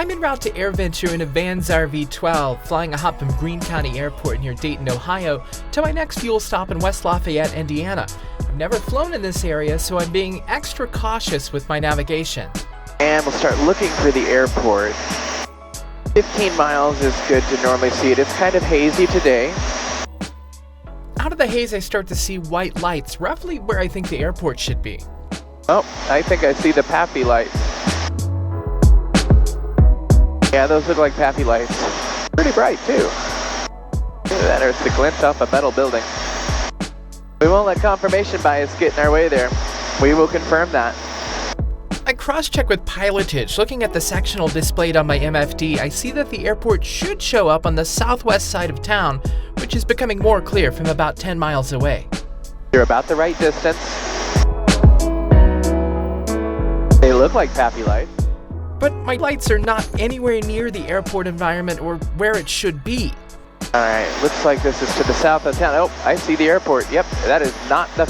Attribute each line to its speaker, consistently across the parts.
Speaker 1: I'm en route to AirVenture in a Vanzar V12, flying a hop from Greene County Airport near Dayton, Ohio, to my next fuel stop in West Lafayette, Indiana. I've never flown in this area, so I'm being extra cautious with my navigation.
Speaker 2: And we'll start looking for the airport. 15 miles is good to normally see it. It's kind of hazy today.
Speaker 1: Out of the haze, I start to see white lights, roughly where I think the airport should be.
Speaker 2: Oh, I think I see the PAPI lights. Yeah, those look like PAPI lights. Pretty bright, too. Look at that, there's the glint off a metal building. We won't let confirmation bias get in our way there. We will confirm that.
Speaker 1: I cross-check with pilotage. Looking at the sectional displayed on my MFD, I see that the airport should show up on the southwest side of town, which is becoming more clear from about 10 miles away.
Speaker 2: You're about the right distance. They look like PAPI lights.
Speaker 1: But my lights are not anywhere near the airport environment or where it should be.
Speaker 2: Alright, looks like this is to the south of town. Oh, I see the airport. Yep, that is not the...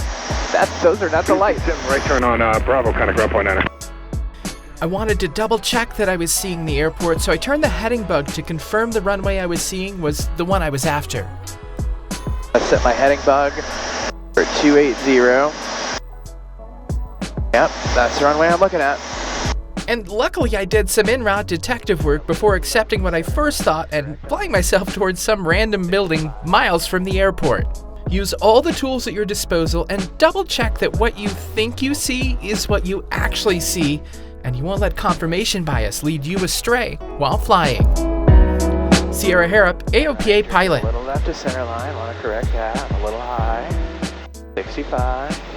Speaker 2: those are not the lights.
Speaker 3: Right turn on Bravo, kind of ground point 9.
Speaker 1: I wanted to double check that I was seeing the airport, so I turned the heading bug to confirm the runway I was seeing was the one I was after.
Speaker 2: I set my heading bug for 280. Yep, that's the runway I'm looking at.
Speaker 1: And luckily I did some en route detective work before accepting what I first thought and flying myself towards some random building miles from the airport. Use all the tools at your disposal and double check that what you think you see is what you actually see, and you won't let confirmation bias lead you astray while flying. Sierra Harrop, AOPA pilot.
Speaker 2: A little left to center line, want to correct that, a little high. 65.